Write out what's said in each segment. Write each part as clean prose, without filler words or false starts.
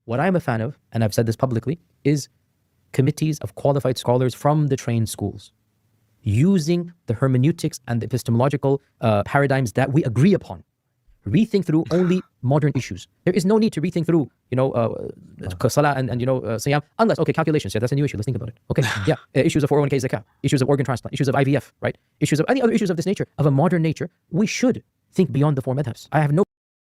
What I'm a fan of, and I've said this publicly, is committees of qualified scholars from the trained schools, using the hermeneutics and the epistemological paradigms that we agree upon. Rethink through only modern issues. There is no need to rethink through, salah and siyam, unless, okay, calculations, yeah, that's a new issue, let's think about it. Okay, yeah, issues of 401k zakah, issues of organ transplant, issues of IVF, right? Issues of any other issues of this nature, of a modern nature, we should think beyond the four madhabs. I have no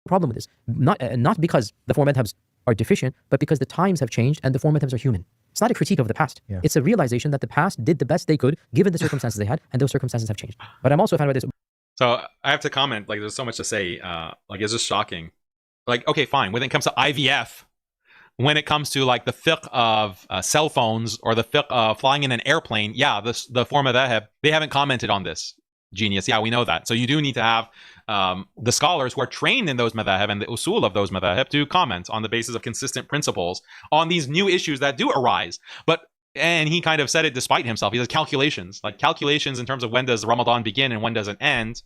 problem with this. Not because the four madhabs are deficient, but because the times have changed and the four madhabs are human. It's not a critique of the past. Yeah. It's a realization that the past did the best they could given the circumstances they had, and those circumstances have changed. But I'm also a fan of this. So I have to comment, like, there's so much to say. It's just shocking. Like, okay, fine. When it comes to IVF, when it comes to like the fiqh of cell phones or the fiqh of flying in an airplane, yeah, the form of that they haven't commented on this. Genius. Yeah, we know that. So you do need to have the scholars who are trained in those madhahib and the usul of those madhahib to comment on the basis of consistent principles on these new issues that do arise. And he kind of said it despite himself. He says calculations in terms of when does Ramadan begin and when does it end.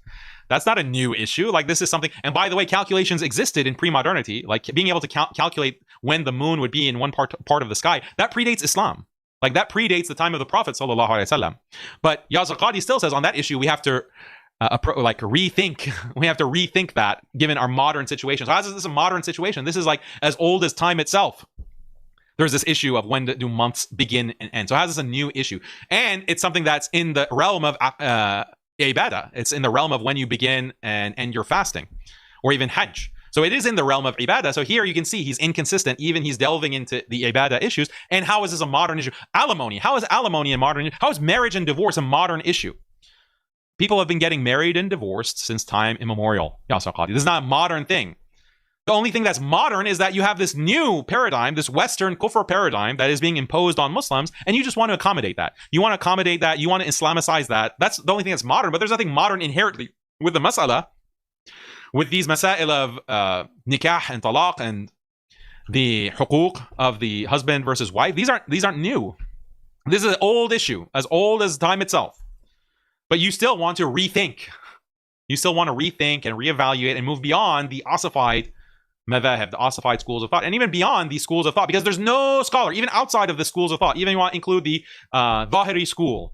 That's not a new issue. Like, this is something. And by the way, calculations existed in pre-modernity. Like, being able to calculate when the moon would be in one part of the sky, that predates Islam. Like, that predates the time of the Prophet sallallahu alaihi wasallam. But Yasir Qadhi still says on that issue we have to rethink. We have to rethink that given our modern situation. So how is this a modern situation? This is like as old as time itself. There's this issue of when do months begin and end. So how is this a new issue? And it's something that's in the realm of ibadah. It's in the realm of when you begin and end your fasting, or even hajj. So it is in the realm of ibadah. So here you can see he's inconsistent. Even he's delving into the ibadah issues. And how is this a modern issue? Alimony. How is alimony a modern issue? How is marriage and divorce a modern issue? People have been getting married and divorced since time immemorial. Yasir Qadhi. This is not a modern thing. The only thing that's modern is that you have this new paradigm, this Western kufr paradigm that is being imposed on Muslims, and you just want to accommodate that. You want to accommodate that. You want to Islamicize that. That's the only thing that's modern, but there's nothing modern inherently with the mas'ala, with these masail of nikah and talaq and the huquq of the husband versus wife. These aren't new. This is an old issue, as old as time itself. But you still want to rethink. You still want to rethink and reevaluate and move beyond the ossified madhahib, the ossified schools of thought, and even beyond these schools of thought, because there's no scholar, even outside of the schools of thought, even you want to include the Zahiri school,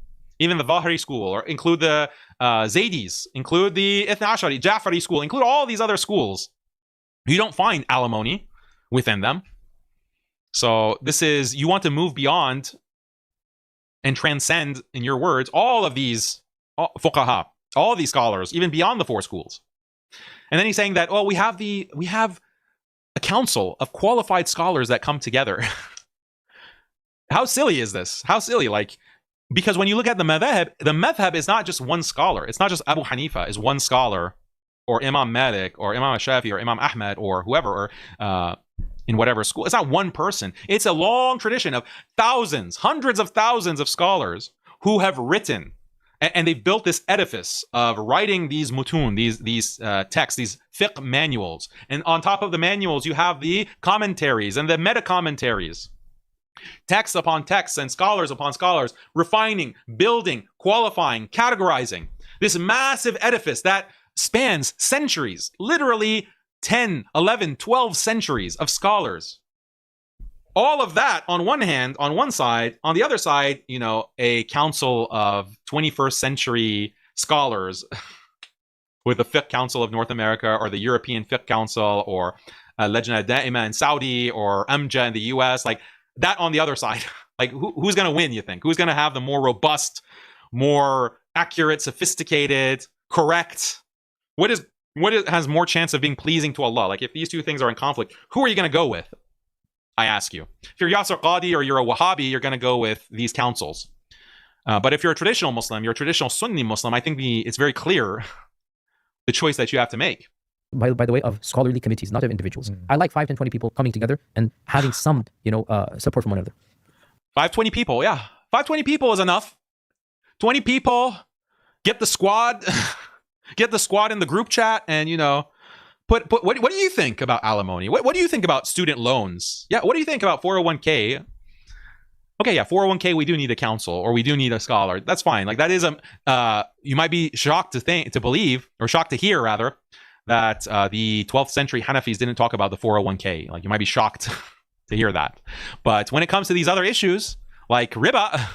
or include the Zaydis, include the Ithna Ashari, Jafari school, include all these other schools. You don't find alimony within them. So this is, you want to move beyond and transcend, in your words, all of these fuqaha, all of these scholars, even beyond the four schools. And then he's saying that, we have a council of qualified scholars that come together. How silly is this? How silly? Because when you look at the madhab is not just one scholar. It's not just Abu Hanifa is one scholar, or Imam Malik, or Imam Shafi, or Imam Ahmad, or whoever, or in whatever school. It's not one person. It's a long tradition of thousands, hundreds of thousands of scholars who have written, and they've built this edifice of writing these mutun, these texts, these fiqh manuals. And on top of the manuals, you have the commentaries and the meta-commentaries. Texts upon texts and scholars upon scholars, refining, building, qualifying, categorizing. This massive edifice that spans centuries, literally 10, 11, 12 centuries of scholars. All of that on one hand, on one side, on the other side, a council of 21st century scholars with the Fiqh Council of North America, or the European Fiqh Council, or Lajna Da'ima in Saudi, or AMJA in the US, like that on the other side. Like, who's going to win, you think? Who's going to have the more robust, more accurate, sophisticated, correct? What has more chance of being pleasing to Allah? Like, if these two things are in conflict, who are you going to go with? I ask you. If you're Yasir Qadhi or you're a Wahhabi, you're going to go with these councils. But if you're a traditional Muslim, you're a traditional Sunni Muslim, I think it's very clear the choice that you have to make. By the way, of scholarly committees, not of individuals. I like 5, 10, 20 people coming together and having some, support from one another. 5, 20 people, yeah. 5, 20 people is enough. 20 people, get the squad, in the group chat, and, What do you think about alimony? What do you think about student loans? Yeah, what do you think about 401k? Okay, yeah, 401k, we do need a council, or we do need a scholar. That's fine. Like, that is you might be shocked to believe, or shocked to hear rather, that the 12th century Hanafis didn't talk about the 401k. Like, you might be shocked to hear that. But when it comes to these other issues, like riba,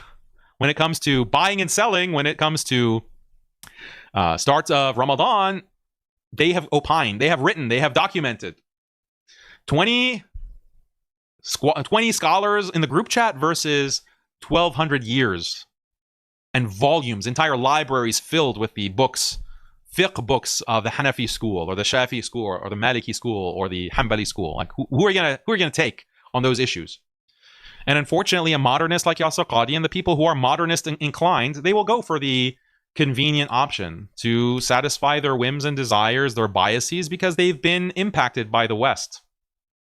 when it comes to buying and selling, when it comes to starts of Ramadan, they have opined, they have written, they have documented. 20 scholars in the group chat versus 1,200 years and volumes, entire libraries filled with the books, fiqh books of the Hanafi school or the Shafi school or the Maliki school or the Hanbali school. Like who are you gonna take on those issues? And unfortunately, a modernist like Yasir Qadhi and the people who are modernist inclined, they will go for the convenient option to satisfy their whims and desires, their biases, because they've been impacted by the West.